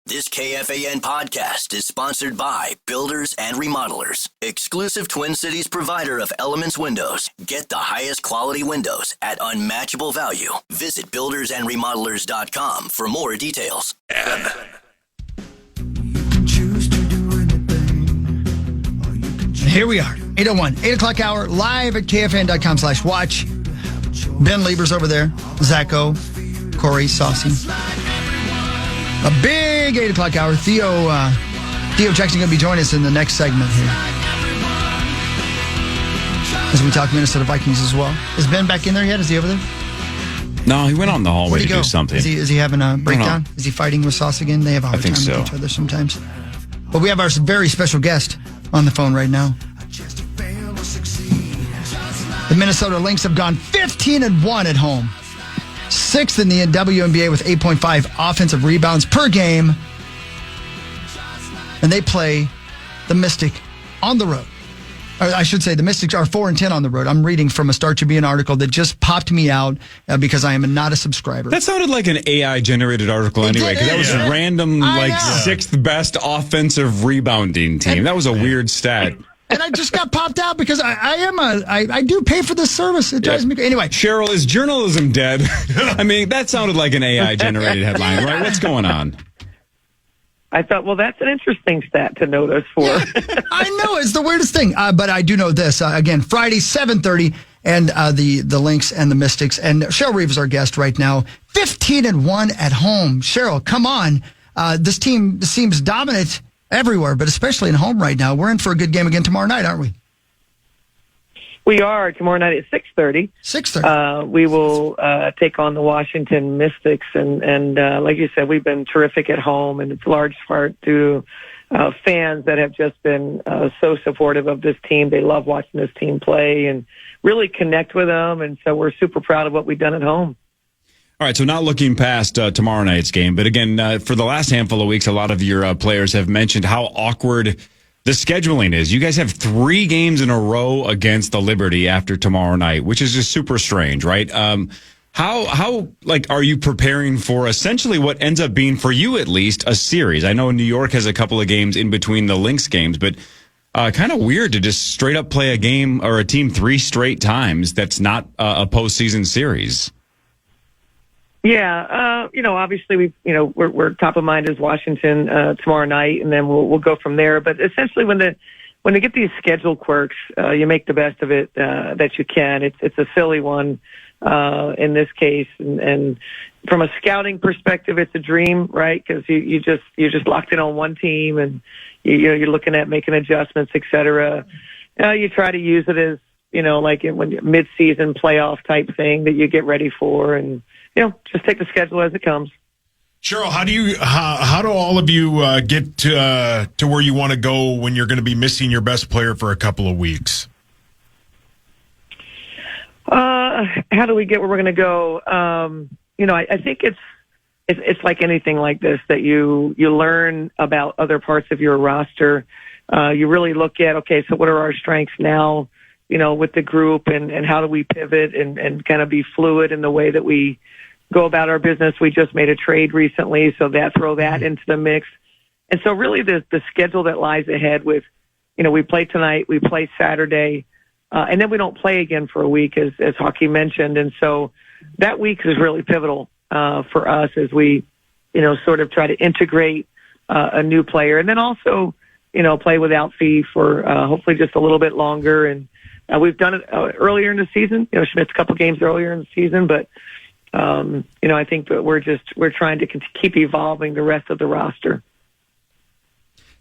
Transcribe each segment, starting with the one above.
This KFAN podcast is sponsored by Builders and Remodelers, exclusive Twin Cities provider of Elements Windows. Get the highest quality windows at unmatchable value. Visit buildersandremodelers.com for more details. Here we are, 8:01, 8 o'clock hour, live at KFAN.com/watch. Ben Lieber's over there, Zacho, Corey, Saucy. A big 8 o'clock hour. Theo Jackson going to be joining us in the next segment here as we talk Minnesota Vikings as well. Is Ben back in there yet? Is he over there? No, he went on the hallway to do something. Is he having a breakdown? Is he fighting with Sauce again? They have a hard time with each other sometimes. But we have our very special guest on the phone right now. The Minnesota Lynx have gone 15-1 at home. 6th in the WNBA with 8.5 offensive rebounds per game. And they play the Mystic on the road. Or I should say the Mystics are 4-10 on the road. I'm reading from a Star Tribune article that just popped me out because I am not a subscriber. That sounded like an AI-generated article anyway, because that was a random, 6th best offensive rebounding team. That was a weird stat. And I just got popped out because I do pay for this service. It drives me anyway. Cheryl, is journalism dead? I mean, that sounded like an AI-generated headline, right? What's going on? I thought, well, that's an interesting stat to notice for. I know, it's the weirdest thing. But I do know this. Again, Friday, 7:30, and the Lynx and the Mystics. And Cheryl Reeve is our guest right now. 15-1 at home. Cheryl, come on. This team seems dominant everywhere, but especially in home right now. We're in for a good game again tomorrow night, aren't we? We are tomorrow night at 6:30. 6:30. We will take on the Washington Mystics, and like you said, we've been terrific at home, and it's large part due to fans that have just been so supportive of this team. They love watching this team play and really connect with them, and so we're super proud of what we've done at home. All right, so not looking past tomorrow night's game, but again, for the last handful of weeks, a lot of your players have mentioned how awkward the scheduling is. You guys have 3 games in a row against the Liberty after tomorrow night, which is just super strange, right? How are you preparing for essentially what ends up being, for you at least, a series? I know New York has a couple of games in between the Lynx games, but kind of weird to just straight up play a game or a team 3 straight times that's not a postseason series. Yeah, obviously we're top of mind as Washington tomorrow night, and then we'll go from there. But essentially, when they get these schedule quirks, you make the best of it that you can. It's a silly one in this case, and from a scouting perspective, it's a dream, right? Because you're just locked in on one team, and you're looking at making adjustments, etc. You try to use it as like when mid-season playoff type thing that you get ready for, and just take the schedule as it comes. Cheryl, how do all of you get to where you want to go when you're going to be missing your best player for a couple of weeks? How do we get where we're going to go? I think it's like anything like this, that you learn about other parts of your roster. You really look at, okay, so what are our strengths now, with the group, and how do we pivot and kind of be fluid in the way that we go about our business. We just made a trade recently, so throw that into the mix. And so really the schedule that lies ahead with, we play tonight, we play Saturday, and then we don't play again for a week, as Hockey mentioned. And so that week is really pivotal for us as we, sort of try to integrate a new player, and then also, play without Fee for hopefully just a little bit longer. And we've done it earlier in the season. Schmidt's a couple games earlier in the season, but I think that we're trying to keep evolving the rest of the roster.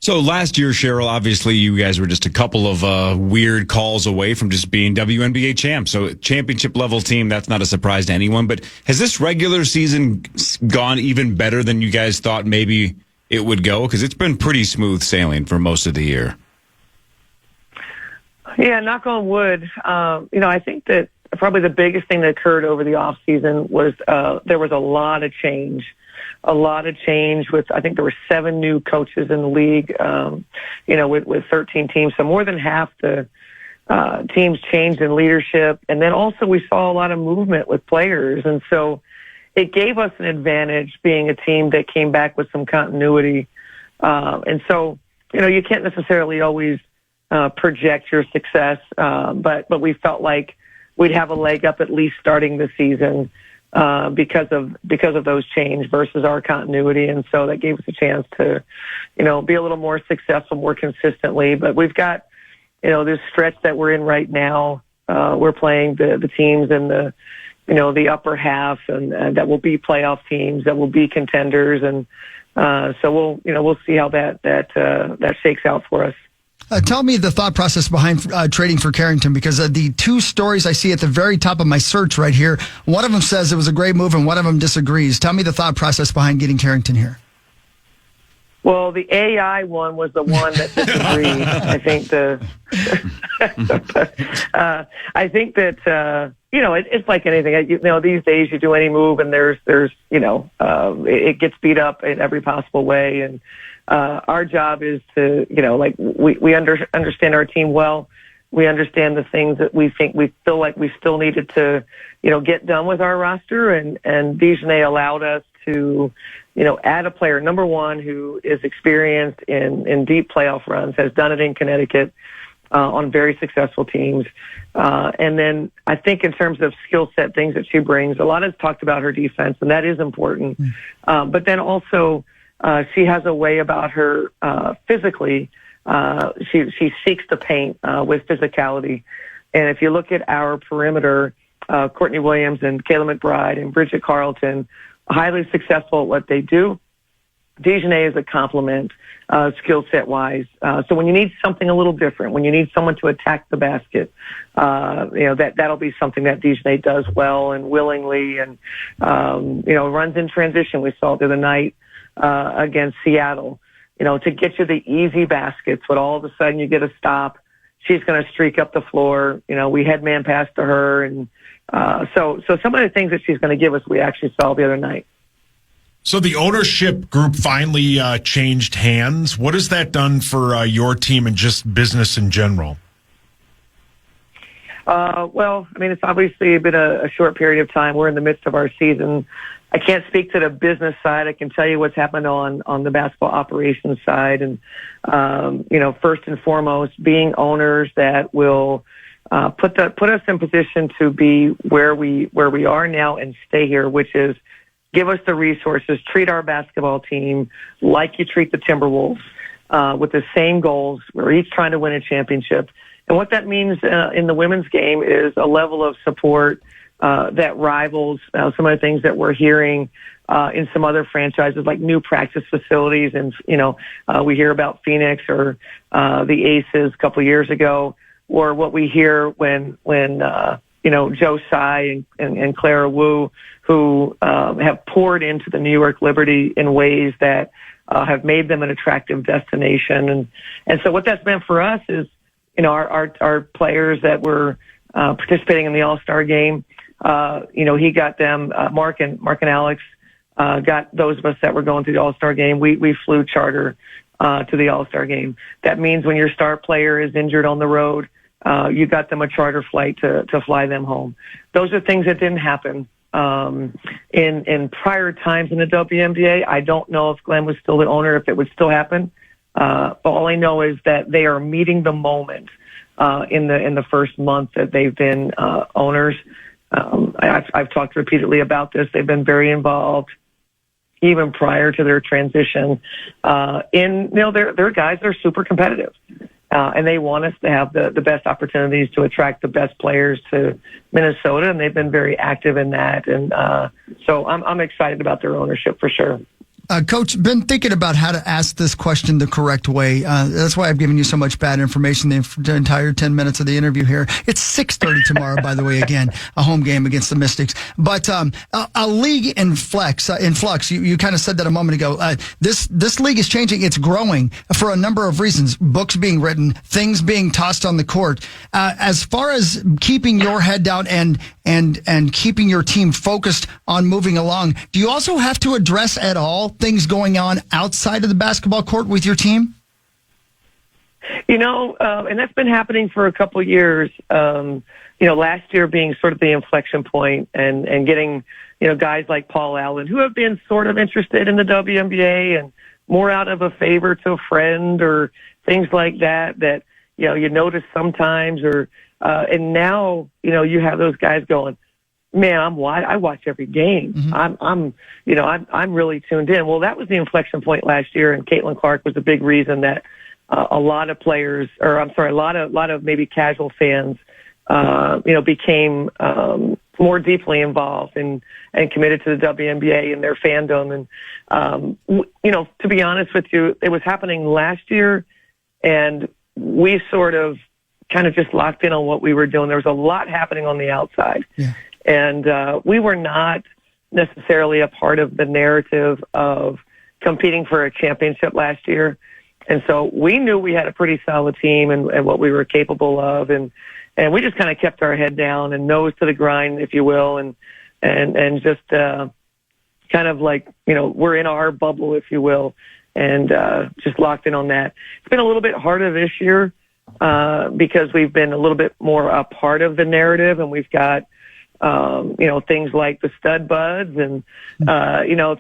So last year, Cheryl, obviously you guys were just a couple of weird calls away from just being WNBA champs. So championship level team, that's not a surprise to anyone. But has this regular season gone even better than you guys thought maybe it would go? Because it's been pretty smooth sailing for most of the year. Yeah, knock on wood. I think that probably the biggest thing that occurred over the off season was there was a lot of change with, I think there were 7 new coaches in the league, with 13 teams. So more than half the teams changed in leadership. And then also we saw a lot of movement with players. And so it gave us an advantage being a team that came back with some continuity. And so, you can't necessarily always project your success, but we felt like we'd have a leg up at least starting the season because of those change versus our continuity. And so that gave us a chance to, be a little more successful, more consistently. But we've got, this stretch that we're in right now. We're playing the teams in the upper half, and that will be playoff teams, that will be contenders, and so we'll see how that shakes out for us. Tell me the thought process behind trading for Carrington, because the two stories I see at the very top of my search right here, one of them says it was a great move and one of them disagrees. Tell me the thought process behind getting Carrington here. Well, the AI one was the one that disagreed. I think I think that it's like anything. These days you do any move and there's it gets beat up in every possible way. And our job is to we understand our team well. We understand the things that we feel like we still needed to get done with our roster, and Dijonay allowed us to add a player, number one, who is experienced in deep playoff runs, has done it in Connecticut on very successful teams. And then I think in terms of skill set, things that she brings, a lot is talked about her defense, and that is important. But then also she has a way about her physically. She seeks the paint with physicality. And if you look at our perimeter, Courtney Williams and Kayla McBride and Bridget Carlton, highly successful at what they do. Dijonay is a complement, skill set wise. So when you need something a little different, when you need someone to attack the basket, that'll be something that Dijonay does well and willingly, and runs in transition. We saw it the other night against Seattle. To get you the easy baskets, but all of a sudden you get a stop. She's going to streak up the floor. We had man pass to her, and so some of the things that she's going to give us, we actually saw the other night. So the ownership group finally changed hands. What has that done for your team and just business in general? Well, it's obviously been a short period of time. We're in the midst of our season. I can't speak to the business side. I can tell you what's happened on the basketball operations side. And, first and foremost, being owners that will put us in position to be where we are now and stay here, which is give us the resources, treat our basketball team like you treat the Timberwolves, with the same goals. We're each trying to win a championship. And what that means in the women's game is a level of support that rivals some of the things that we're hearing in some other franchises, like new practice facilities. And, we hear about Phoenix or the Aces a couple of years ago, or what we hear when Joe Tsai and Clara Wu, who have poured into the New York Liberty in ways that have made them an attractive destination. And so what that's meant for us is, our players that were participating in the All-Star game, he got them, Mark and Alex got those of us that were going to the All-Star game. We flew charter to the All-Star game. That means when your star player is injured on the road, you got them a charter flight to fly them home. Those are things that didn't happen in prior times in the WNBA. I don't know if Glenn was still the owner, if it would still happen. But all I know is that they are meeting the moment in the first month that they've been owners. I've talked repeatedly about this. They've been very involved, even prior to their transition. Their guys are super competitive, and they want us to have the best opportunities to attract the best players to Minnesota, and they've been very active in that. And so I'm excited about their ownership for sure. Coach, been thinking about how to ask this question the correct way. That's why I've given you so much bad information the entire 10 minutes of the interview here. It's 6:30 tomorrow, by the way, again, a home game against the Mystics. But a league in flux. You kind of said that a moment ago. This league is changing. It's growing for a number of reasons. Books being written, things being tossed on the court. As far as keeping your head down and keeping your team focused on moving along, do you also have to address at all things going on outside of the basketball court with your team? And that's been happening for a couple of years. last year being sort of the inflection point and getting, guys like Paul Allen who have been sort of interested in the WNBA and more out of a favor to a friend or things like that, you notice sometimes and now, you have those guys going, man, I watch every game. Mm-hmm. I'm really tuned in. Well, that was the inflection point last year, and Caitlin Clark was a big reason that a lot of players, a lot of maybe casual fans, became more deeply involved and committed to the WNBA and their fandom. And to be honest with you, it was happening last year, and we sort of kind of just locked in on what we were doing. There was a lot happening on the outside. Yeah. And we were not necessarily a part of the narrative of competing for a championship last year. And so we knew we had a pretty solid team and what we were capable of. And we just kind of kept our head down and nose to the grind, if you will, and just kind of like, we're in our bubble, if you will, and just locked in on that. It's been a little bit harder this year because we've been a little bit more a part of the narrative, and we've got things like the stud buds and,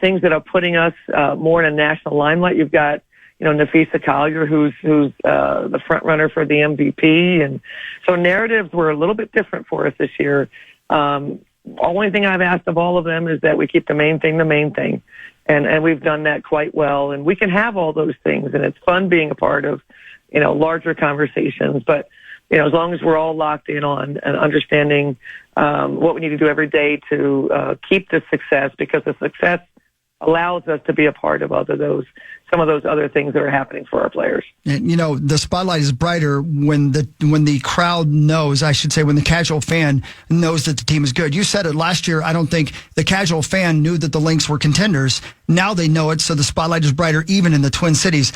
things that are putting us more in a national limelight. You've got, Nafisa Collier, who's the front runner for the MVP. And so narratives were a little bit different for us this year. Only thing I've asked of all of them is that we keep the main thing. And we've done that quite well. And we can have all those things, and it's fun being a part of, larger conversations. But, as long as we're all locked in on and understanding what we need to do every day to keep the success, because the success allows us to be a part of some of those other things that are happening for our players. And, the spotlight is brighter when the crowd knows, I should say, when the casual fan knows that the team is good. You said it last year. I don't think the casual fan knew that the Lynx were contenders. Now they know it, so the spotlight is brighter even in the Twin Cities.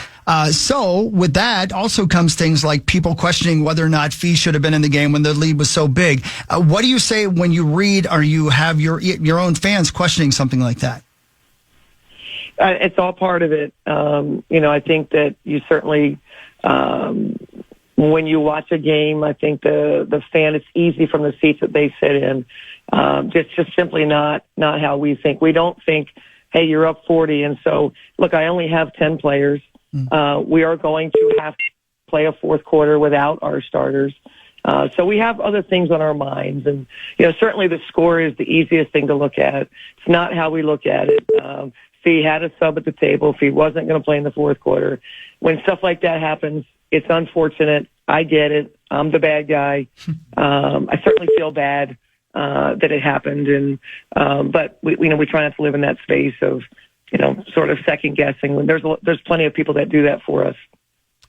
So with that also comes things like people questioning whether or not Fee should have been in the game when the lead was so big. What do you say when you read or you have your own fans questioning something like that? It's all part of it. I think that you certainly, when you watch a game, I think the fan, it's easy from the seats that they sit in. Just simply not how we think. We don't think, hey, you're up 40. And so, look, I only have 10 players. We are going to have to play a fourth quarter without our starters. So we have other things on our minds. And, certainly the score is the easiest thing to look at. It's not how we look at it. If he had a sub at the table, if he wasn't going to play in the fourth quarter, when stuff like that happens, it's unfortunate. I get it. I'm the bad guy. I certainly feel bad that it happened, but we try not to live in that space of sort of second guessing. When there's plenty of people that do that for us.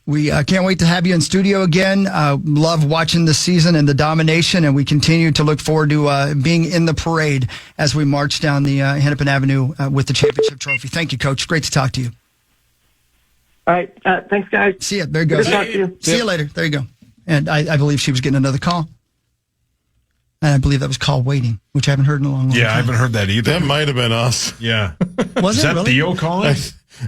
We can't wait to have you in studio again. Love watching the season and the domination, and we continue to look forward to being in the parade as we march down the Hennepin Avenue with the championship trophy. Thank you, Coach. Great to talk to you. All right. Thanks, guys. See you. There you go. Good to talk to you. See you later. There you go. And I believe she was getting another call. And I believe that was call waiting, which I haven't heard in a long time. Yeah, I haven't heard that either. That might have been us. Yeah. Was Is it that really? Theo calling?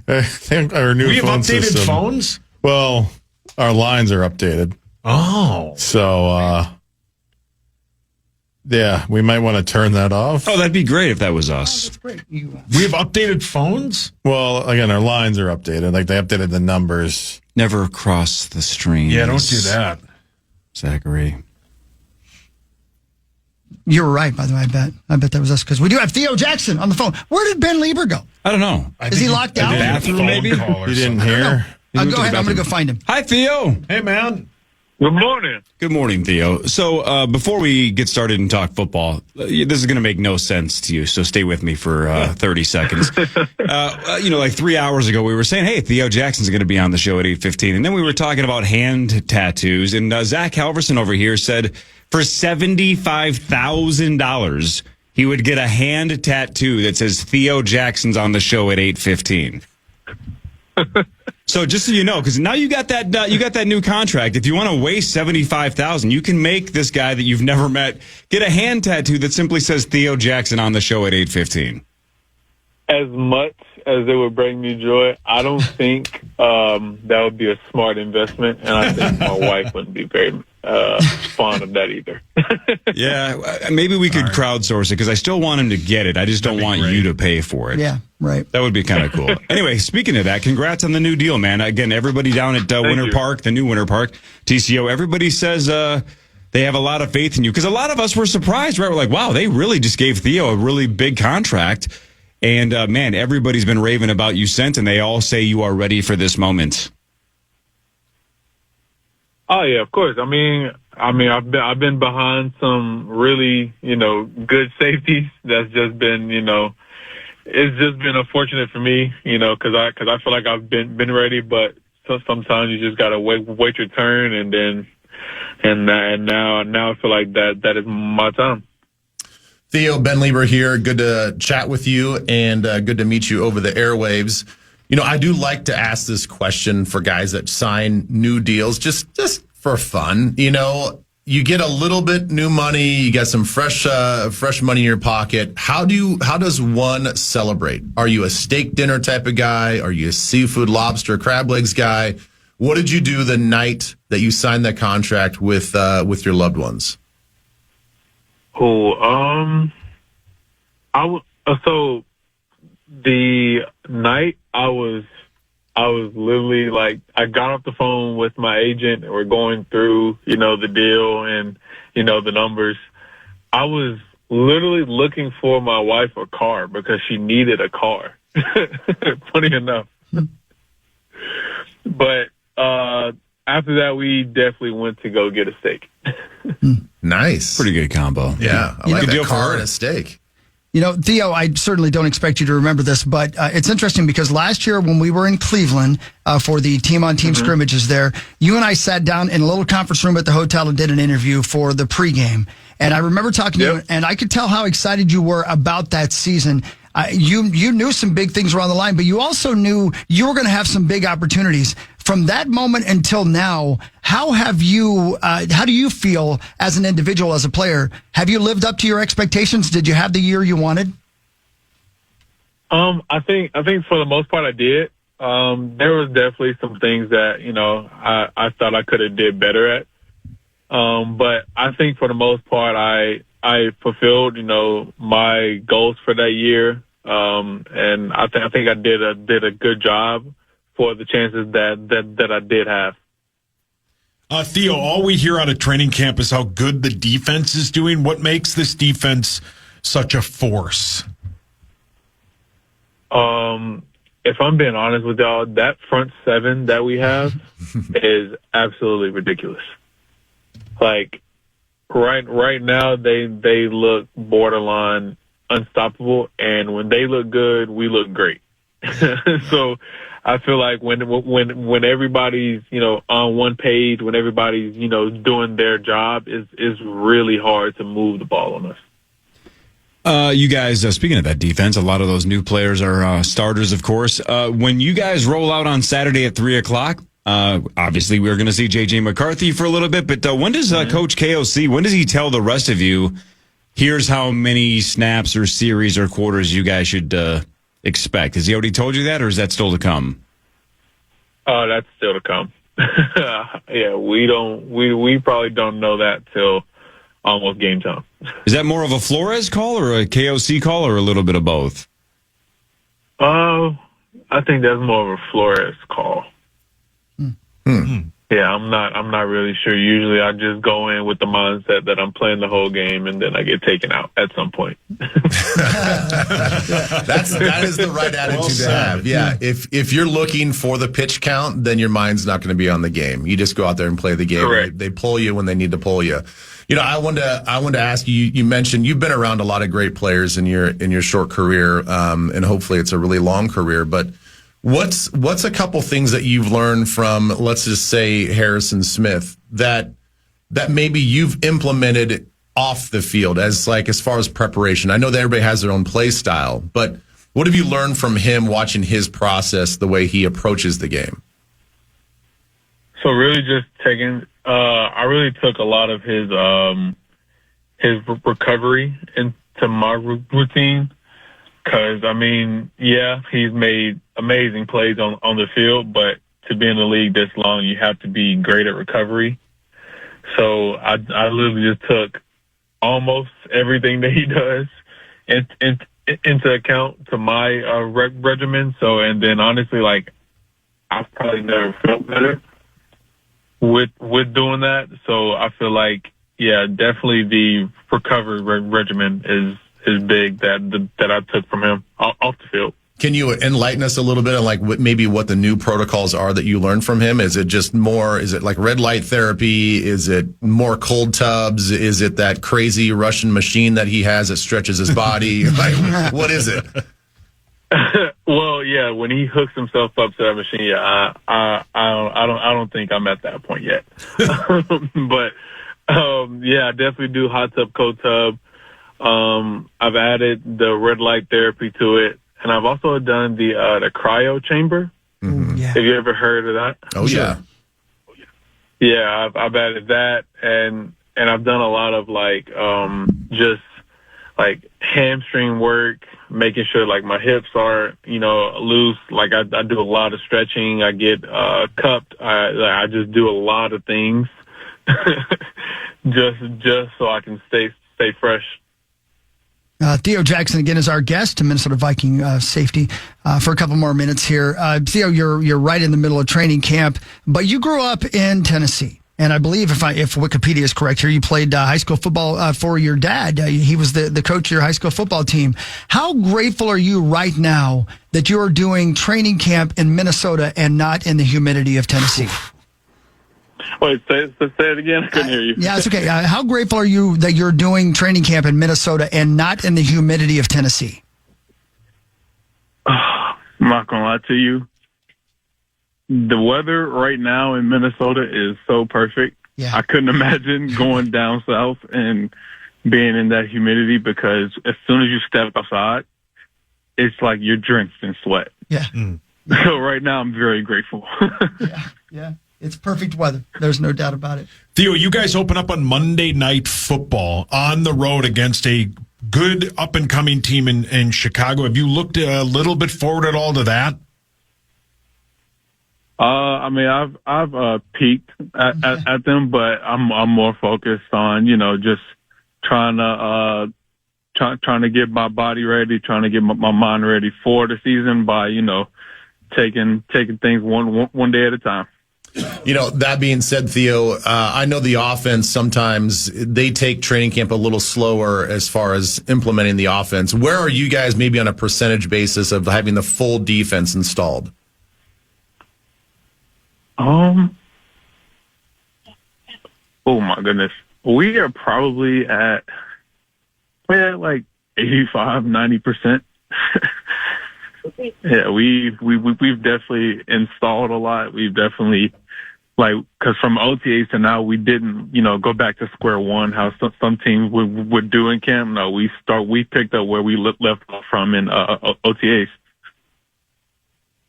I think our new We have phone updated system. phones? Well, our lines are updated. Oh. So, yeah, we might want to turn that off. Oh, that'd be great if that was us. That's great. We have updated phones? Well, again, our lines are updated. Like, they updated the numbers. Never cross the streams. Yeah, don't do that. Zachary. You were right, by the way, I bet that was us, because we do have Theo Jackson on the phone. Where did Ben Lieber go? I don't know. Is he locked out? Bathroom, maybe? You didn't hear? Go ahead. I'm going to go find him. Hi, Theo. Hey, man. Good morning. Good morning, Theo. So before we get started and talk football, this is going to make no sense to you, so stay with me for 30 seconds. Like 3 hours ago, we were saying, hey, Theo Jackson's going to be on the show at 8:15. And then we were talking about hand tattoos. And Zach Halverson over here said for $75,000, he would get a hand tattoo that says Theo Jackson's on the show at 8:15. So just so you know, because now you got that new contract. If you want to waste $75,000, you can make this guy that you've never met get a hand tattoo that simply says Theo Jackson on the show at 8:15. As much as it would bring me joy, I don't think that would be a smart investment, and I think my wife wouldn't be very fond of that either. Yeah, maybe we could crowdsource it because I still want him to get it. I just don't want you to pay for it. Yeah, right. That would be kind of cool. Anyway, speaking of that, congrats on the new deal, man. Again, everybody down at Winter Park, the new Winter Park, TCO, everybody says they have a lot of faith in you because a lot of us were surprised, right? We're like, wow, they really just gave Theo a really big contract. And, man, everybody's been raving about you since, and they all say you are ready for this moment. Oh yeah, of course. I mean, I've been behind some really, good safeties. That's just been, it's just been unfortunate for me, because I feel like I've been ready, but sometimes you just gotta wait your turn, and now I feel like that is my time. Theo, Ben Lieber here. Good to chat with you and good to meet you over the airwaves. I do like to ask this question for guys that sign new deals, just for fun. You get a little bit new money, you got some fresh money in your pocket. How does one celebrate? Are you a steak dinner type of guy? Are you a seafood, lobster, crab legs guy? What did you do the night that you signed that contract with your loved ones? So the night I was literally like, I got off the phone with my agent and we're going through, the deal and, the numbers. I was literally looking for my wife a car because she needed a car. Funny enough. But, after that, we definitely went to go get a steak. Nice. Pretty good combo. Yeah. I like that car and a steak. Theo, I certainly don't expect you to remember this, but it's interesting because last year when we were in Cleveland for the team-on-team scrimmages there, you and I sat down in a little conference room at the hotel and did an interview for the pregame. And I remember talking to you, and I could tell how excited you were about that season. You knew some big things were on the line, but you also knew you were going to have some big opportunities. From that moment until now, how do you feel as an individual, as a player? Have you lived up to your expectations? Did you have the year you wanted? I think for the most part I did. There was definitely some things that, I thought I could have did better at. But I think for the most part I fulfilled, my goals for that year. And I think I did a good job for the chances that I did have. Theo, all we hear out of training camp is how good the defense is doing. What makes this defense such a force? If I'm being honest with y'all, that front seven that we have is absolutely ridiculous. Like right now, they look borderline unstoppable, and when they look good, we look great. So I feel like when everybody's on one page, when everybody's doing their job, is really hard to move the ball on us. You guys, speaking of that defense, a lot of those new players are starters, of course. When you guys roll out on Saturday at 3:00, obviously we're going to see J.J. McCarthy for a little bit, but when does Coach KOC, when does he tell the rest of you, here's how many snaps or series or quarters you guys should expect? Has he already told you that, or is that still to come? Oh, that's still to come. Yeah, we probably don't know that till almost game time. Is that more of a Flores call or a KOC call, or a little bit of both? I think that's more of a Flores call. Yeah, I'm not really sure. Usually I just go in with the mindset that I'm playing the whole game and then I get taken out at some point. That is the right attitude to have. Yeah. If you're looking for the pitch count, then your mind's not going to be on the game. You just go out there and play the game. Correct. They pull you when they need to pull you. I wanted to ask you, you mentioned you've been around a lot of great players in your short career, and hopefully it's a really long career, but What's a couple things that you've learned from, let's just say, Harrison Smith that maybe you've implemented off the field as far as preparation? I know that everybody has their own play style, but what have you learned from him watching his process, the way he approaches the game? So really just I really took a lot of his recovery into my routine. Because, he's made amazing plays on the field, but to be in the league this long, you have to be great at recovery. So I literally just took almost everything that he does into account to my regimen. So, and then honestly, like, I've probably never felt better with doing that. So I feel like, yeah, definitely the recovery regimen is big that I took from him off the field. Can you enlighten us a little bit on like maybe what the new protocols are that you learned from him? Is it just more, is it like red light therapy? Is it more cold tubs? Is it that crazy Russian machine that he has that stretches his body? Like, what is it? Well, yeah, when he hooks himself up to that machine, yeah, I don't think I'm at that point yet. But yeah, I definitely do hot tub, cold tub. I've added the red light therapy to it, and I've also done the cryo chamber. Mm-hmm. Yeah. Have you ever heard of that? Oh yeah, yeah. I've added that, and I've done a lot of like just like hamstring work, making sure like my hips are loose. Like I do a lot of stretching. I get cupped. I just do a lot of things just so I can stay fresh. Theo Jackson again is our guest, Minnesota Viking safety, for a couple more minutes here. Theo, you're right in the middle of training camp, but you grew up in Tennessee, and I believe if Wikipedia is correct here, you played high school football for your dad. He was the coach of your high school football team. How grateful are you right now that you are doing training camp in Minnesota and not in the humidity of Tennessee? Wait, say it again. I couldn't hear you. Yeah, it's okay. How grateful are you that you're doing training camp in Minnesota and not in the humidity of Tennessee? I'm not going to lie to you. The weather right now in Minnesota is so perfect. Yeah. I couldn't imagine going down south and being in that humidity, because as soon as you step outside, it's like you're drenched in sweat. Yeah. So right now I'm very grateful. Yeah. It's perfect weather. There's no doubt about it. Theo, you guys open up on Monday Night Football on the road against a good up-and-coming team in Chicago. Have you looked a little bit forward at all to that? I mean, I've peeked at them, but I'm more focused on just trying to get my body ready, trying to get my mind ready for the season by taking things one day at a time. That being said, Theo, I know the offense, sometimes they take training camp a little slower as far as implementing the offense. Where are you guys maybe on a percentage basis of having the full defense installed? Oh my goodness. We are probably at like 85-90%. Yeah, we've definitely installed a lot. We've definitely, because from OTAs to now, we didn't, go back to square one, how some teams would do in camp. No, we picked up where we left off from in OTAs.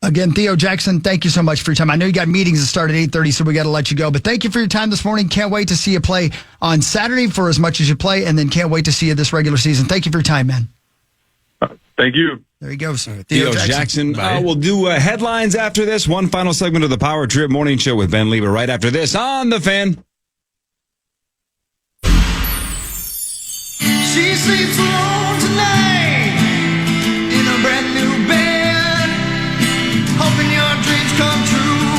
Again, Theo Jackson, thank you so much for your time. I know you got meetings that start at 8:30, so we got to let you go. But thank you for your time this morning. Can't wait to see you play on Saturday for as much as you play, and then can't wait to see you this regular season. Thank you for your time, man. Thank you. There he goes. Theo Jackson. We'll do headlines after this. One final segment of the Power Trip Morning Show with Ben Lieber right after this on The Fan. She sleeps alone tonight in a brand new bed, hoping your dreams come true.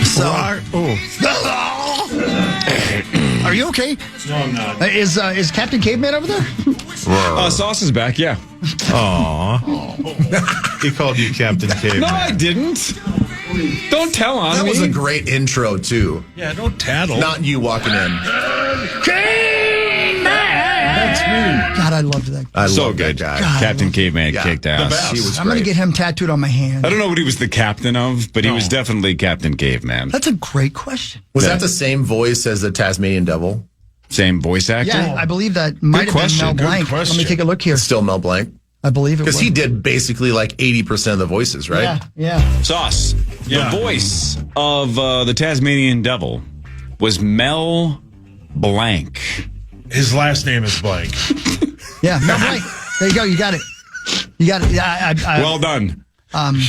So, are you okay? No, I'm not. Is Captain Caveman over there? Sauce is back, yeah. Aw. He called you Captain Caveman. No, I didn't. Don't tell on That me. was a great intro, too. Yeah, don't tattle. Not you walking in. That's me. God, I loved that. I So love good. that guy. Captain Caveman kicked ass. best. He was I'm going to great. get him tattooed on my hand. I don't know what he was the captain of, but he was definitely Captain Caveman. That's a great question. Was that the same voice as the Tasmanian Devil? Same voice actor? Yeah, I believe that might have question, been good Mel Blanc. Let me take a look here. Still Mel Blanc? I believe it was. Because he did basically like 80% of the voices, right? Yeah. Sauce. Yeah. The voice of the Tasmanian Devil was Mel Blanc. His last name is Blank. Yeah, Mel Blanc. There you go. You got it. You got it. Yeah, Well done.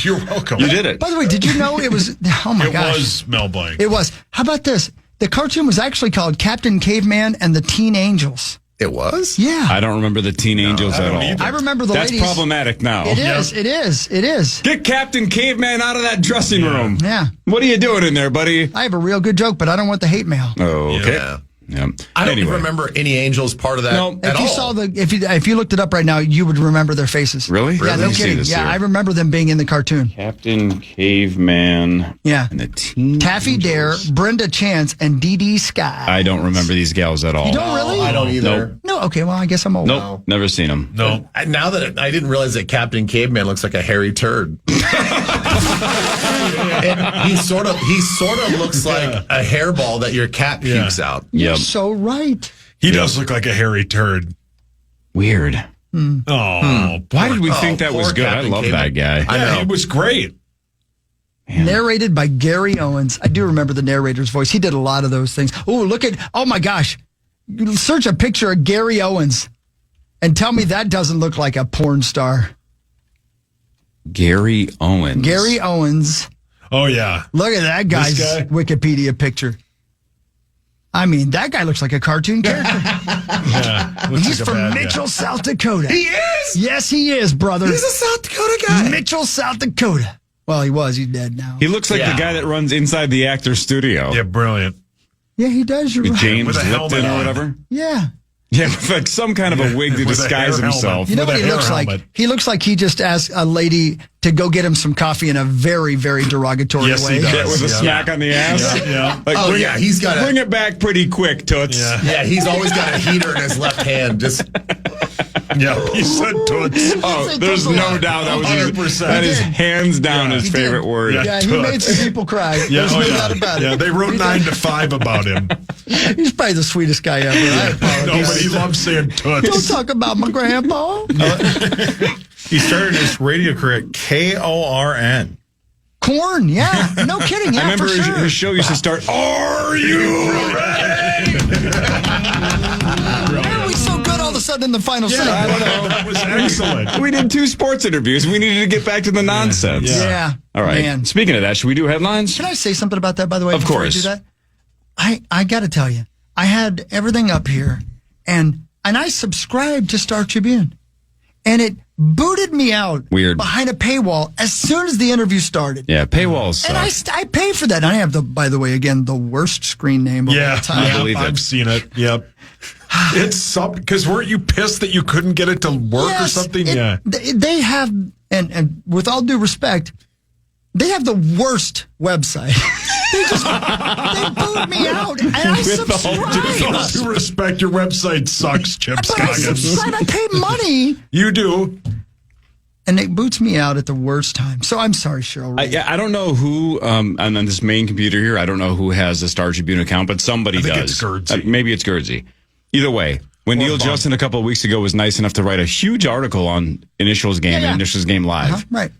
You're welcome. You did it. By the way, did you know it was? Oh my It gosh, was Mel Blanc. It was. How about this? The cartoon was actually called Captain Caveman and the Teen Angels. It was? Yeah. I don't remember the Teen Angels at all. I remember the That's ladies. problematic now. It is. Get Captain Caveman out of that dressing room. Yeah. What are you doing in there, buddy? I have a real good joke, but I don't want the hate mail. Oh, okay. Yeah. Yeah. I don't even remember any Angels part of that No. at If you all. saw if you looked it up right now, you would remember their faces. Really? Yeah, Let no me see kidding. this Yeah, here. I remember them being in the cartoon. Captain Caveman. Yeah. And the Teen Taffy Dare, Angels. Brenda Chance, and Dee Dee Sky. I don't remember these gals at all. You don't really? I don't either. Nope. No. Okay. Well, I guess I'm old. Nope. Never seen them. No. Now that I didn't realize that Captain Caveman looks like a hairy turd. And he sort of looks like a hairball that your cat pukes out. You're Yep. so right. He does look like a hairy turd. Weird. Oh, Why did we think that was poor good? Captain I love Caveman. that guy. I know. He was great. Narrated by Gary Owens. I do remember the narrator's voice. He did a lot of those things. Oh my gosh. Search a picture of Gary Owens and tell me that doesn't look like a porn star. Gary Owens. Gary Owens. Oh, yeah. Look at that guy's guy? Wikipedia picture. I mean, that guy looks like a cartoon character. Yeah. Looks He's like a from bad guy. Mitchell, South Dakota. He is? Yes, he is, brother. He's a South Dakota guy. Mitchell, South Dakota. Well, he was. He's dead now. He looks like Yeah. the guy that runs inside the actor's studio. Yeah, brilliant. Yeah, he does. You're With right. James With a helmet Lipton or on. whatever. Yeah. Yeah, with like some kind of a wig to with a disguise hair himself. helmet. You know With what a he hair looks like? helmet. He looks like he just asked a lady to go get him some coffee in a very, very derogatory Yes, way. he does. Yeah, with a Yeah. smack on the ass. Yeah. Like, Oh, yeah, he's got bring a... it back pretty quick, Toots. Yeah. Yeah, he's always got a heater in his left hand. Just Yeah, he said toots. Oh, there's no doubt that was 100%. that is hands down his He favorite did. word. Yeah. Yeah, he Toots. made some people cry. Yeah, There's no doubt about yeah, it. they wrote 9 to 5 about him. He's probably the sweetest guy ever. I apologize. No, but he loves saying Don't toots. talk about my grandpa. He started his radio career at KORN. Corn, yeah. No kidding. Yeah, I remember for his, sure. his show used to start, Are you ready? Why are we so good all of a sudden in the final segment? I don't know. That was excellent. We did 2 sports interviews. We needed to get back to the nonsense. Yeah. Yeah. All right. Man. Speaking of that, should we do headlines? Can I say something about that, by the way? Of before course. I do that? I got to tell you, I had everything up here, and I subscribed to Star Tribune, and it booted me out Weird. behind a paywall as soon as the interview started. Yeah, paywalls. And I pay for that. And I have by the way, again, the worst screen name of Yeah, all time. I believe it. I've seen it. Yep. It's because weren't you pissed that you couldn't get it to work or Yes, something? yeah. They have, and with all due respect, they have the worst website. they boot me out, and I With all subscribe. due respect, your website sucks, Chip But I Scoggins. subscribe. I pay money, You do. and it boots me out at the worst time. So I'm sorry, Cheryl Reeve. I don't know who, on this main computer here, I don't know who has a Star Tribune account, but somebody I think does. it's Gerdsey. Maybe it's Gerdsey. Either way, when Neil Justin a couple of weeks ago was nice enough to write a huge article on Initials Game and Initials Game Live, Right.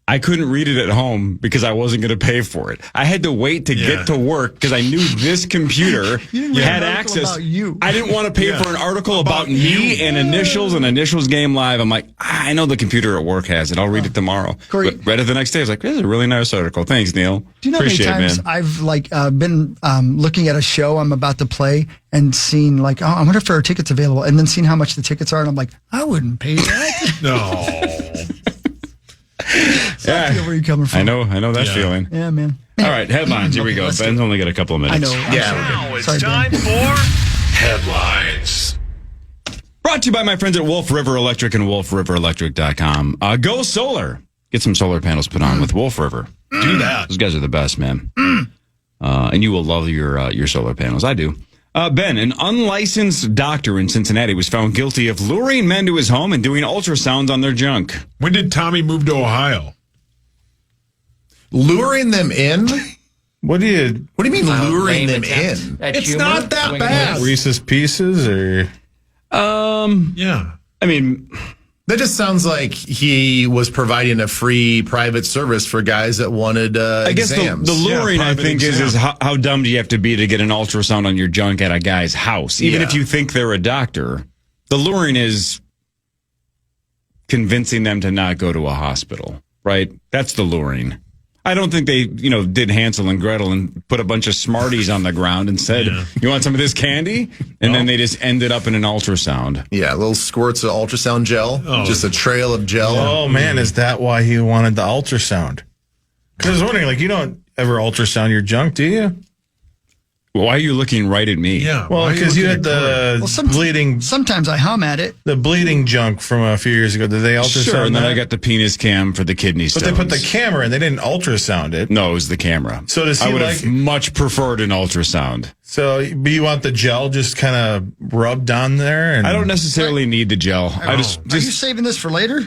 I couldn't read it at home because I wasn't going to pay for it. I had to wait to get to work because I knew this computer didn't read had an article access. about you. I didn't want to pay Yeah. for an article about me you. and Initials Game Live. I'm like, I know the computer at work has it. I'll read it tomorrow. Corey- But read it the next day. I was like, this is a really nice article. Thanks, Neil. Do you know Appreciate how many it, times man. I've been looking at a show I'm about to play and seen like, oh, I wonder if there are tickets available, and then seeing how much the tickets are, and I'm like, I wouldn't pay that. No. I feel where you're coming from. I know that Yeah. feeling. Yeah, man. All right, headlines. Here we Okay, go. let's do Ben's only got a couple of I minutes. know. yeah. It's Sorry, time Ben. for headlines. Brought to you by my friends at Wolf River Electric and wolfriverelectric.com. Go solar. Get some solar panels put on with Wolf River. Do that. Those guys are the best, man. And you will love your solar panels. I do. Ben, an unlicensed doctor in Cincinnati was found guilty of luring men to his home and doing ultrasounds on their junk. When did Tommy move to Ohio? Luring them in? What do you, What do you mean luring them in? It's not that bad. Reese's Pieces or? Yeah. I mean, That just sounds like he was providing a free private service for guys that wanted I guess exams. the luring, I private think, is exam. how dumb do you have to be to get an ultrasound on your junk at a guy's house? Even Yeah. if you think they're a doctor, the luring is convincing them to not go to a hospital, right? That's the luring. I don't think they, did Hansel and Gretel and put a bunch of Smarties on the ground and said, "You want some of this candy?" And then they just ended up in an ultrasound. Yeah, little squirts of ultrasound gel, just a trail of gel. Oh man, is that why he wanted the ultrasound? Because I was wondering, like, you don't ever ultrasound your junk, do you? Why are you looking right at me? Yeah. Well, because you had the bleeding. Sometimes I hum at it. The bleeding junk from a few years ago. Did they ultrasound Sure, and then that? I got the penis cam for the kidney stones. But they put the camera in. They didn't ultrasound it. No, it was the camera. So does he I would have much preferred an ultrasound. So, but you want the gel just kind of rubbed on there? And I don't necessarily need the gel. Are you saving this for later?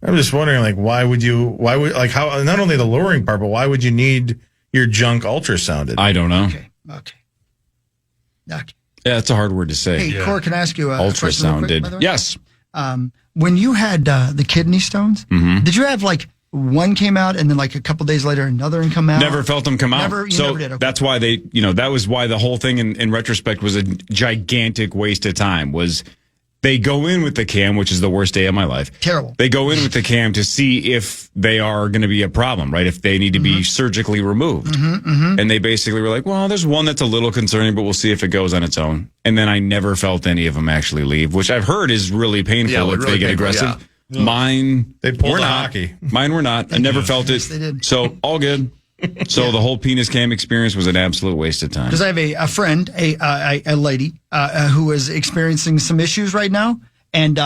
I'm just wondering, like, like, how, not only the luring part, but why would you need your junk ultrasounded? I don't know. Okay. Yeah, it's a hard word to say. Hey, Cor, can I ask you a question real quick, by the way? Yes. When you had the kidney stones, did you have like one came out and then like a couple days later another one come out? Never felt them come out. Never did. Okay. That's why that was why the whole thing in retrospect was a gigantic waste of time. Was they go in with the cam, which is the worst day of my life. Terrible. They go in with the cam to see if they are going to be a problem, right? If they need to be surgically removed. And they basically were like, well, there's one that's a little concerning, but we'll see if it goes on its own. And then I never felt any of them actually leave, which I've heard is really painful if they get aggressive. Yeah. Mine, They pulled were a not. hockey. Mine were not. I never felt it. Yes, they did. So all good. So the whole penis cam experience was an absolute waste of time. Because I have a friend, a lady, who is experiencing some issues right now. And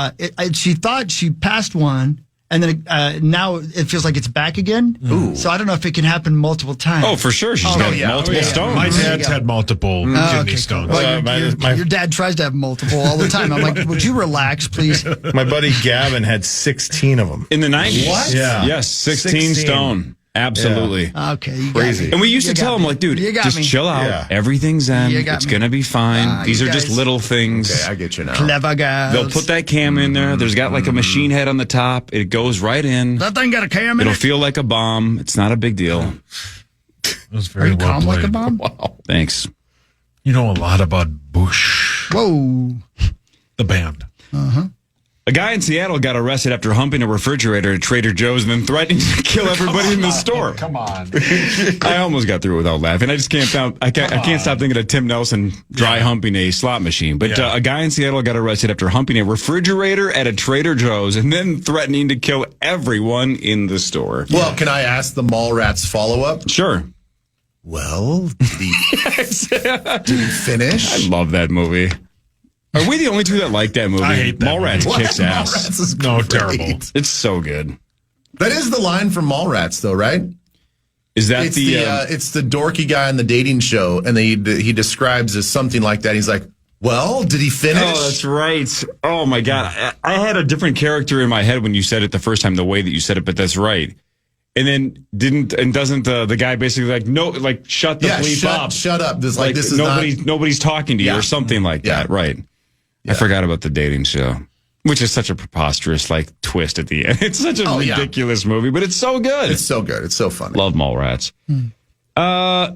she thought she passed one, and then now it feels like it's back again. Ooh. So I don't know if it can happen multiple times. Oh, for sure. She's got multiple stones. My dad's had multiple kidney stones. Well, your dad tries to have multiple all the time. I'm like, would you relax, please? My buddy Gavin had 16 of them. In the 90s? What? Yeah. Yes, 16 stone. Absolutely. Okay. You Crazy. And we used to tell him, like, dude, just chill out. Yeah. Everything's in. You got It's me. going to be fine. These you are just guys- little things. Okay, I get you now. Clever guys. They'll put that cam in there. There's got like a machine head on the top. It goes right in. That thing got a cam in It'll it. feel like a bomb. It's not a big deal. It was Are very you well calm like a played. bomb? Wow. Thanks. You know a lot about Bush, Whoa. the band. A guy in Seattle got arrested after humping a refrigerator at Trader Joe's and then threatening to kill everybody in the store. Come on. I almost got through without laughing. I just can't stop. I can't stop thinking of Tim Nelson dry humping a slot machine. But a guy in Seattle got arrested after humping a refrigerator at a Trader Joe's and then threatening to kill everyone in the store. Well, can I ask the Mallrats follow-up? Sure. Well, did he finish? I love that movie. Are we the only two that like that movie? I hate that Mallrats movie. kicks ass. Mallrats is No, great. terrible. It's so good. That is the line from Mallrats, though, right? Is that It's the dorky guy on the dating show, and he describes as something like that. He's like, "Well, did he finish?" Oh, that's right. Oh my God. I had a different character in my head when you said it the first time, the way that you said it, but that's right. And then doesn't the guy basically like, no, like shut the bleep up. Shut up. This is nobody's talking to you or something like that. Right. I forgot about the dating show, which is such a preposterous like twist at the end. It's such a ridiculous movie, but it's so good. It's so good. It's so funny. Love Mallrats. A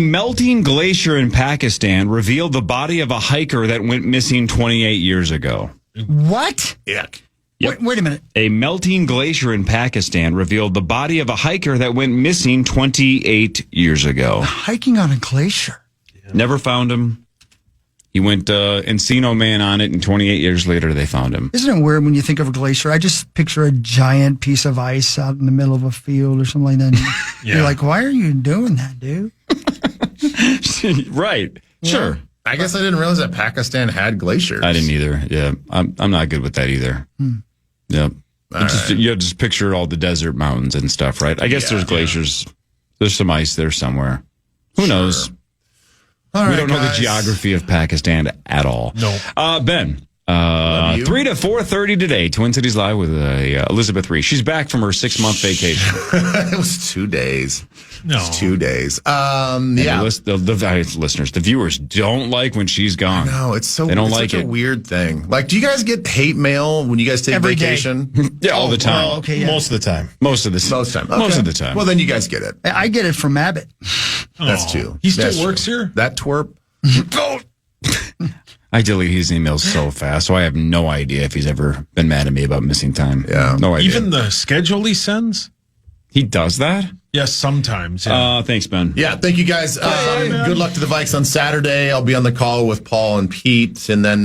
melting glacier in Pakistan revealed the body of a hiker that went missing 28 years ago. What? Yuck. Yep. Wait a minute. A melting glacier in Pakistan revealed the body of a hiker that went missing 28 years ago. Hiking on a glacier. Never found him. He went Encino Man on it, and 28 years later, they found him. Isn't it weird when you think of a glacier? I just picture a giant piece of ice out in the middle of a field or something like that. You're like, why are you doing that, dude? Right. Yeah. Sure. I guess I didn't realize that Pakistan had glaciers. I didn't either. Yeah. I'm not good with that either. Yep. You just picture all the desert mountains and stuff, right? I guess there's glaciers. There's some ice there somewhere. Who knows? All we don't know the guys. geography of Pakistan at all. No. Ben, 3 to 4:30 today, Twin Cities Live with Elizabeth Reeve. She's back from her 6-month vacation. It was 2 days. No. It's 2 days. The listeners, the viewers don't like when she's gone. No, it's so. They don't it's like such it. a weird thing. Like, do you guys get hate mail when you guys take Every day. vacation? Yeah, all the time. Well, okay, yeah. Most of the time. Most of the time. Most Okay. of the time. Well, then you guys get it. I get it from Abbott. That's true. He still That's works true. here? That twerp. I delete his emails so fast, so I have no idea if he's ever been mad at me about missing time. Yeah. No idea. Even the schedule he sends? He does that? Yes, sometimes. Yeah. Thanks, Ben. Yeah, thank you guys. Good luck to the Vikes on Saturday. I'll be on the call with Paul and Pete. And then,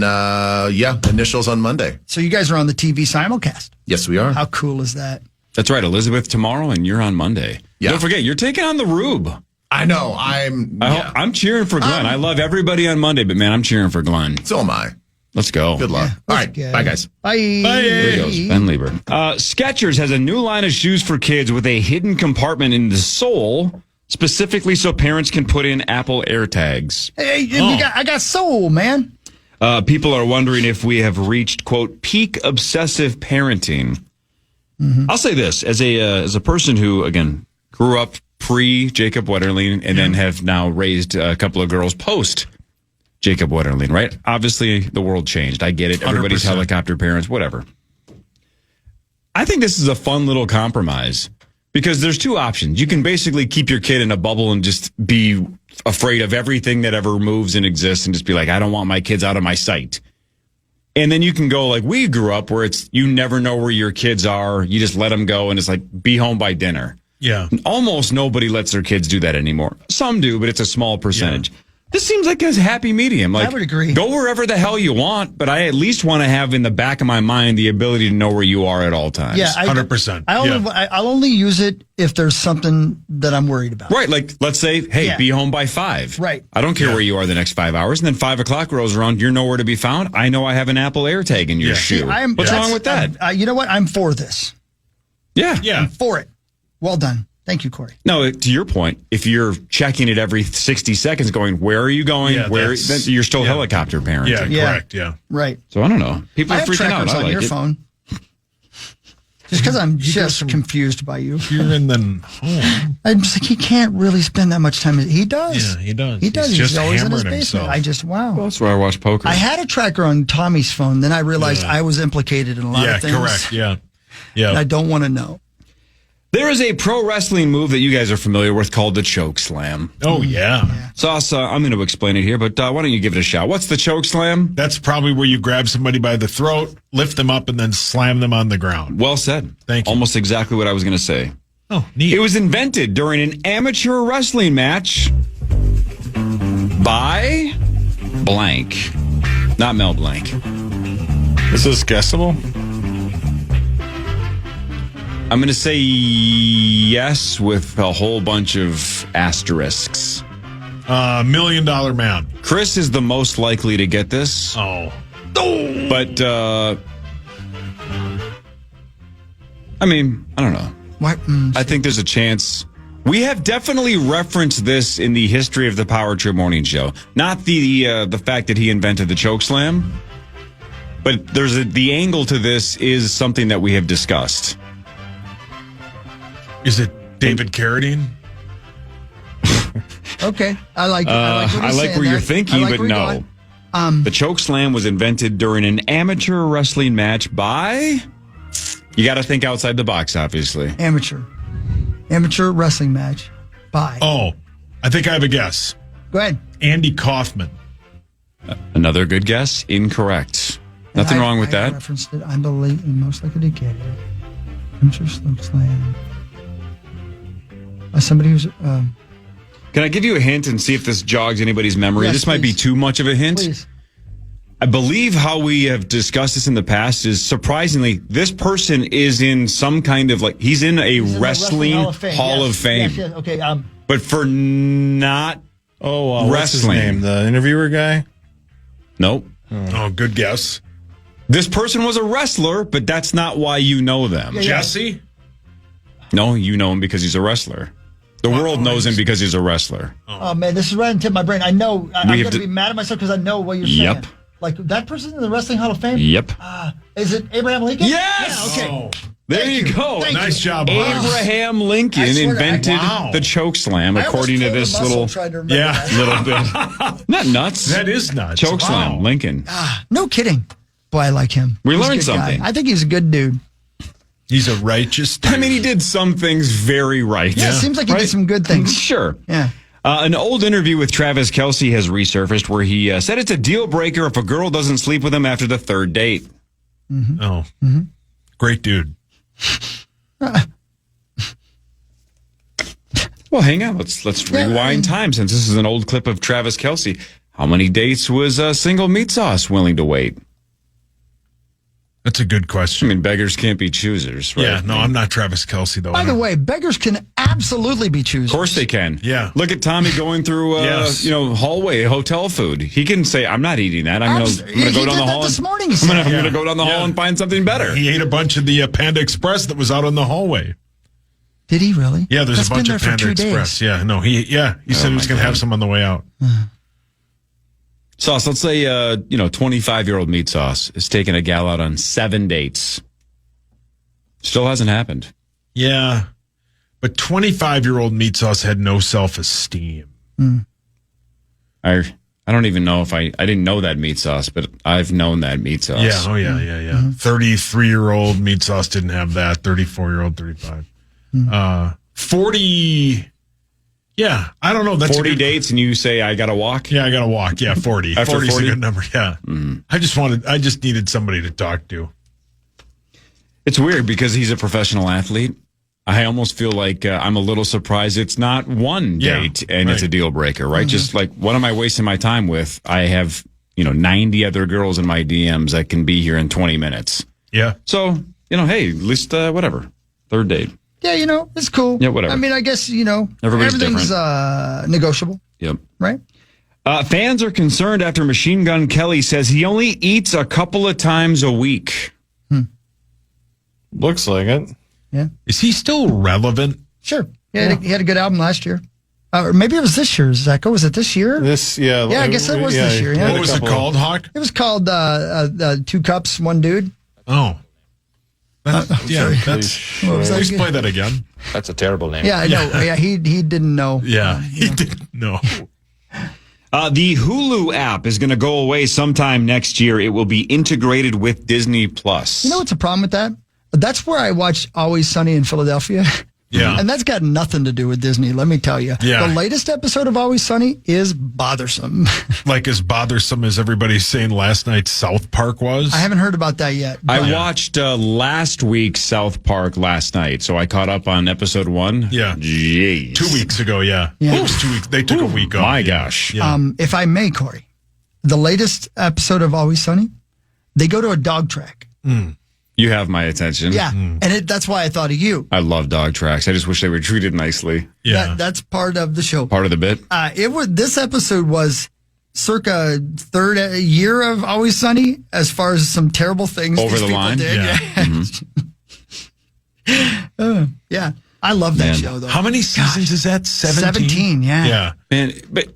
initials on Monday. So you guys are on the TV simulcast. Yes, we are. How cool is that? That's right. Elizabeth tomorrow, and you're on Monday. Yeah. Don't forget, you're taking on the Rube. I know. I'm cheering for Glenn. I love everybody on Monday, but man, I'm cheering for Glenn. So am I. Let's go. Good luck. All right. Good. Bye, guys. Bye. There he goes. Ben Lieber. Skechers has a new line of shoes for kids with a hidden compartment in the sole, specifically so parents can put in Apple AirTags. Hey, I got soul, man. People are wondering if we have reached, quote, peak obsessive parenting. Mm-hmm. I'll say this, as a person who, again, grew up pre-Jacob Wetterling and then have now raised a couple of girls post Jacob Wetterling, right? Obviously, the world changed. I get it. Everybody's 100%. helicopter parents, whatever. I think this is a fun little compromise because there's two options. You can basically keep your kid in a bubble and just be afraid of everything that ever moves and exists and just be like, I don't want my kids out of my sight. And then you can go like we grew up where it's you never know where your kids are. You just let them go and it's like be home by dinner. Yeah. Almost nobody lets their kids do that anymore. Some do, but it's a small percentage. Yeah. This seems like a happy medium. Like, I would agree. Go wherever the hell you want, but I at least want to have in the back of my mind the ability to know where you are at all times. Yeah, 100%. I'll only use it if there's something that I'm worried about. Right, like let's say, hey, be home by 5. Right. I don't care where you are the next 5 hours, and then 5 o'clock rolls around, you're nowhere to be found. I know I have an Apple AirTag in your shoe. What's wrong with that? You know what? I'm for this. Yeah. I'm for it. Well done. Thank you, Corey. No, to your point, if you're checking it every 60 seconds going, where are you going? Then you're still helicopter parenting. Yeah, correct. Yeah. Right. So I don't know. People are freaking out. I have trackers on your phone. Just because I'm just confused by you. Here and then home. I'm just like, he can't really spend that much time. He does. Yeah, he does. He does. He's just always in his hammering basement. himself. Wow. Well, that's where I watch poker. I had a tracker on Tommy's phone. Then I realized I was implicated in a lot of things. Correct. Yeah. And I don't want to know. There is a pro wrestling move that you guys are familiar with called the choke slam. Oh, yeah. Sauce, I'm going to explain it here, but why don't you give it a shot? What's the choke slam? That's probably where you grab somebody by the throat, lift them up, and then slam them on the ground. Well said. Thank you. Almost exactly what I was going to say. Oh, neat. It was invented during an amateur wrestling match by blank. Not Mel Blanc. Is this guessable? I'm going to say yes with a whole bunch of asterisks. $1 Million Man. Chris is the most likely to get this. Oh. But, I mean, I don't know. What? I think there's a chance. We have definitely referenced this in the history of the Power Trip Morning Show. Not the fact that he invented the choke slam, but the angle to this is something that we have discussed. Is it David Carradine? Okay. I like where you're thinking, but no. The choke slam was invented during an amateur wrestling match by... You got to think outside the box, obviously. Amateur wrestling match by... Oh, I think I have a guess. Go ahead. Andy Kaufman. Another good guess. Incorrect. Nothing wrong with that. I referenced it. I believe most likely to get it. Amateur slam. Somebody who's... Can I give you a hint and see if this jogs anybody's memory? Yes, this might be too much of a hint. Please. I believe how we have discussed this in the past is surprisingly, this person is in some kind of he's in a wrestling Hall of Fame. Yes, okay. But for not wrestling. What's his name? The interviewer guy? Nope. Oh, good guess. This person was a wrestler, but that's not why you know them. Jesse? No, you know him because he's a wrestler. The world knows him because he's a wrestler. Oh, man, this is right into my brain. I know. I'm going to be mad at myself because I know what you're saying. Yep. Like, that person in the Wrestling Hall of Fame? Yep. Is it Abraham Lincoln? Yes! Yeah, okay. Oh. There you go. Nice job. Abraham Lincoln invented the choke slam, according to this little bit. Not nuts. That is nuts. Choke slam, Lincoln. No kidding. Boy, I like him. We He's a learned good something. guy. I think he's a good dude. He's a righteous dude. I mean, he did some things very right. Yeah, it seems like he did some good things. Sure. Yeah. An old interview with Travis Kelce has resurfaced where he said it's a deal breaker if a girl doesn't sleep with him after the third date. Mm-hmm. Oh. Mm-hmm. Great dude. Well, hang on. Let's rewind time, since this is an old clip of Travis Kelce. How many dates was single meat sauce willing to wait? That's a good I question. mean, beggars can't be choosers, right? Yeah, no, I'm not Travis Kelce, though. By the way, beggars can absolutely be choosers. Of course they can. Yeah. Look at Tommy going through, Yes. hallway hotel food. He can say, "I'm not eating that. I'm going to He go down did the that hall. this morning, he I'm said. going to go down the hall and find something better." He ate a bunch of the Panda Express that was out on the hallway. Did he really? Yeah, there's That's a bunch been of there for Panda 2 Express. days. Yeah, no, he said he was going to have some on the way out. Sauce, let's say, 25-year-old meat sauce is taking a gal out on 7 dates. Still hasn't happened. Yeah, but 25-year-old meat sauce had no self-esteem. I don't even know if I didn't know that meat sauce, but I've known that meat sauce. Yeah, oh yeah. 33-year-old meat sauce didn't have that. 34-year-old, 35. 40. Yeah, I don't know. That's 40 dates, and you say, "I got to walk"? Yeah, I got to walk. Yeah, 40. After 40 is 40? a good number. Yeah. I just needed somebody to talk to. It's weird because he's a professional athlete. I almost feel like I'm a little surprised it's not one date and it's a deal breaker, right? Just like, what am I wasting my time with? I have, 90 other girls in my DMs that can be here in 20 minutes. Yeah. So, hey, at least, whatever. Third date. Yeah, it's cool. Yeah, whatever. I mean, I guess, Everybody's everything's negotiable, Yep. right? Fans are concerned after Machine Gun Kelly says he only eats a couple of times a week. Looks like it. Yeah. Is he still relevant? Sure. Yeah, he had a good album last year. Or maybe it was this year, Zach. Was it this year? Yeah, I guess it was this year. Yeah. What was it called, Hawk? It was called 2 Cups, 1 Dude. Oh. That's, What was that please again? play that again. That's a terrible name. Yeah, I know. Yeah, he didn't know. Yeah, he didn't know. The Hulu app is going to go away sometime next year. It will be integrated with Disney Plus. You know what's the problem with that? That's where I watch Always Sunny in Philadelphia. Yeah. And that's got nothing to do with Disney, let me tell you. Yeah. The latest episode of Always Sunny is bothersome. Like as bothersome as everybody's saying last night's South Park was. I haven't heard about that yet. I watched last week's South Park last night, so I caught up on episode 1. Yeah. Jeez. 2 weeks ago, yeah. It was 2 weeks. They took a week off. My gosh. Yeah. If I may, Corey, the latest episode of Always Sunny, they go to a dog track. You have my attention. Yeah. And that's why I thought of you. I love dog tracks. I just wish they were treated nicely. Yeah. That's part of the show. Part of the bit. This episode was circa third year of Always Sunny as far as some terrible things Over these the people line? did. Yeah. Yeah. I love that show though. How many seasons is that? 17? 17, yeah. Yeah. Man, but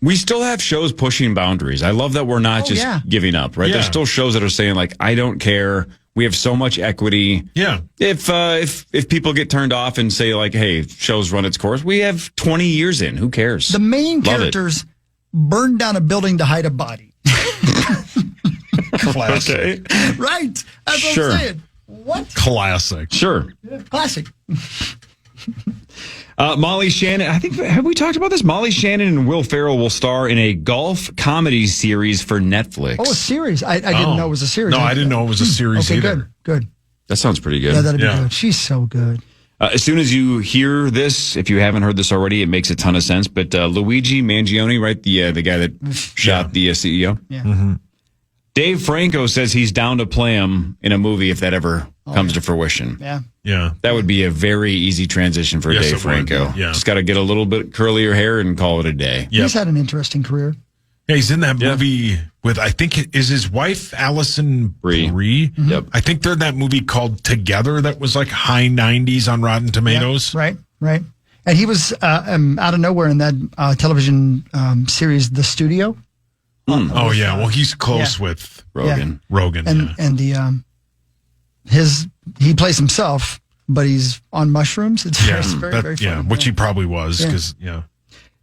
we still have shows pushing boundaries. I love that we're not just giving up, right? Yeah. There's still shows that are saying like, I don't care. We have so much equity. Yeah. If people get turned off and say like, hey, show's run its course, we have 20 years in. Who cares? The main Love it. characters burned down a building to hide a body. Classic. Okay. Right. That's what Sure. I'm saying. What? Classic. Sure. Classic. Molly Shannon, have we talked about this? Molly Shannon and Will Ferrell will star in a golf comedy series for Netflix. Oh, a series. I didn't know it was a series. No, I didn't know it was a series Okay, either. good. That sounds pretty good. Yeah, that'd be Yeah. good. She's so good. As soon as you hear this, if you haven't heard this already, it makes a ton of sense. But Luigi Mangione, right, the guy that shot the CEO, Yeah. Dave Franco says he's down to play him in a movie if that ever comes to fruition. Yeah. Yeah. That would be a very easy transition for Yes, it Dave would. Franco. Yeah. Just got to get a little bit curlier hair and call it a day. Yep. He's had an interesting career. Yeah, he's in that movie with, I think, is his wife Allison Brie? Mm-hmm. Yep. I think they're in that movie called Together that was like high 90s on Rotten Tomatoes. Right. And he was out of nowhere in that television series, The Studio. Oh, yeah. Well, he's close with Rogan. Rogan. And the he plays himself, but he's on mushrooms. It's very funny. Yeah, which he probably was because,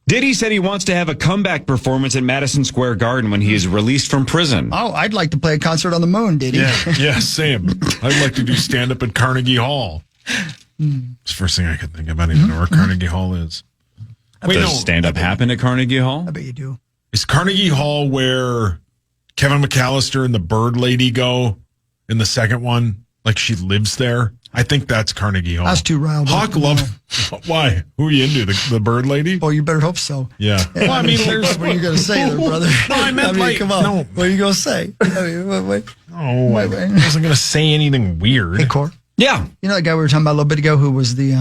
Diddy said he wants to have a comeback performance at Madison Square Garden when he is released from prison. Oh, I'd like to play a concert on the moon, Diddy. Yeah, same. I'd like to do stand up at Carnegie Hall. It's the first thing I could think of. I don't even know where Carnegie Hall is. Does stand-up happen at Carnegie Hall? I bet you do. Is Carnegie Hall where Kevin McAllister and the Bird Lady go in the second one? Like she lives there? I think that's Carnegie Hall. I was too riled up. Hawk love. Why? Who are you into? The bird lady? Oh, you better hope so. Yeah. Well, I mean, there's. What are you going to say there, brother? No, I meant like. come on. No. What are you going to say? Wait. Oh, I wasn't going to say anything weird. Hey, Cor. Yeah. You know that guy we were talking about a little bit ago who was the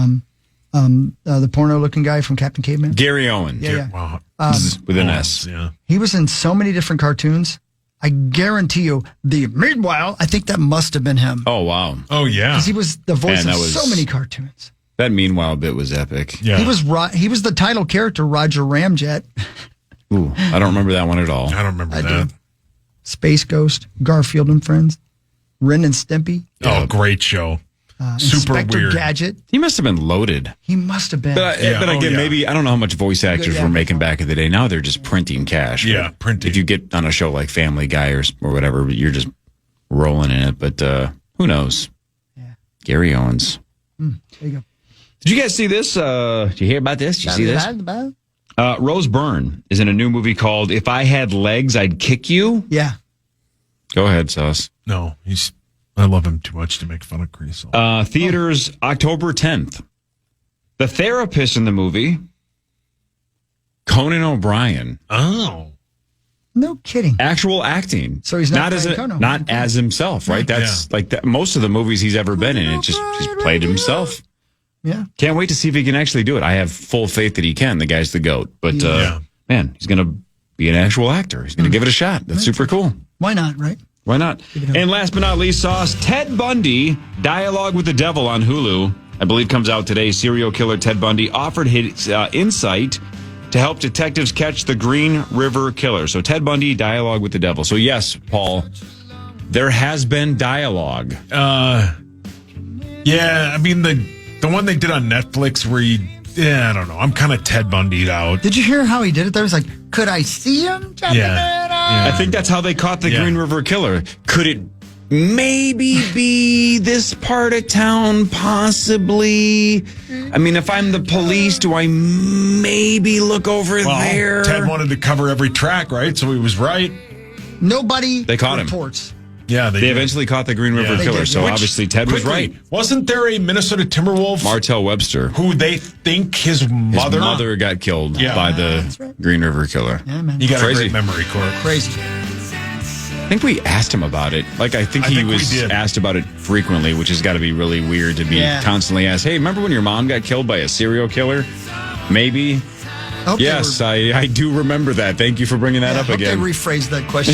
porno-looking guy from Captain Caveman? Gary Owen. Yeah. Wow. With an S. Yeah. He was in so many different cartoons. I guarantee you, meanwhile, I think that must have been him. Oh, wow. Oh, yeah. Because he was the voice Man, of that so was- many cartoons. That meanwhile bit was epic. Yeah. He was the title character, Roger Ramjet, Ooh, I don't remember that one at all. I don't remember I that. do. Space Ghost, Garfield and Friends, Ren and Stimpy, Oh, great show. Super Inspector weird. Gadget. He must have been loaded. He must have been. But Yeah. again, Oh, yeah. maybe, I don't know how much voice actors were making back in the day. Now they're just printing cash. Yeah, But printing. If you get on a show like Family Guy or whatever, you're just rolling in it. But who knows? Yeah. Gary Owens. There you go. Did you guys see this? Did you hear about this? Did you see this? Rose Byrne is in a new movie called If I Had Legs, I'd Kick You. Yeah. Go ahead, Sauce. No, I love him too much to make fun of Chris. Theaters October 10th. The therapist in the movie, Conan O'Brien. Oh. No kidding. Actual acting. So he's not as playing Conan. not as himself, right? That's like that. Most of the movies he's ever been in, it's just he's played himself. Yeah. Can't wait to see if he can actually do it. I have full faith that he can. The guy's the GOAT. But man, he's going to be an actual actor. He's going to give it a shot. That's super cool. Why not, right? Why not? And last but not least, Sauce, Ted Bundy, Dialogue with the Devil on Hulu, I believe comes out today. Serial killer Ted Bundy offered his insight to help detectives catch the Green River Killer. So Ted Bundy, Dialogue with the Devil. So yes, Paul, there has been dialogue. Yeah, I mean, the one they did on Netflix where I don't know. I'm kind of Ted Bundy'd out. Did you hear how he did it? There was like, could I see him? I think that's how they caught the Green River Killer. Could it maybe be this part of town? Possibly. I mean, if I'm the police, do I maybe look over there? Ted wanted to cover every track, right? So he was right. Nobody They caught him. reports. Yeah, They eventually caught the Green River They Killer. did, So yeah. obviously Ted was right. Wasn't there a Minnesota Timberwolf Martell Webster. who they think his His mother? mother got killed by the Green River Killer. Yeah, man. You got Crazy. a great memory, Court. Crazy. I think we asked him about it. Like, I think he think we was did. asked about it frequently, which has got to be really weird to be Yeah. constantly asked, hey, remember when your mom got killed by a serial killer? Maybe. Hope they Yes, were- I do remember that. Thank you for bringing that up hope again. They rephrased that question.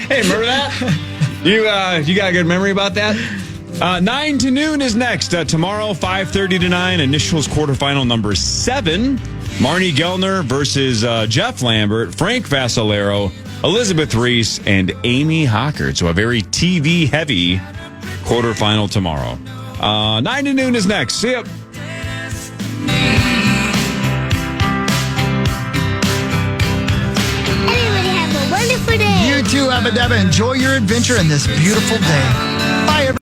Hey, remember that? You got a good memory about that? 9 to noon is next. Tomorrow, 5:30 to 9, initials quarterfinal number 7. Marnie Gellner versus Jeff Lambert, Frank Vassalero, Elizabeth Reese, and Amy Hockert. So a very TV-heavy quarterfinal tomorrow. 9 to noon is next. See ya. Everybody have a wonderful day. You too, Abba Dabba. Enjoy your adventure in this beautiful day.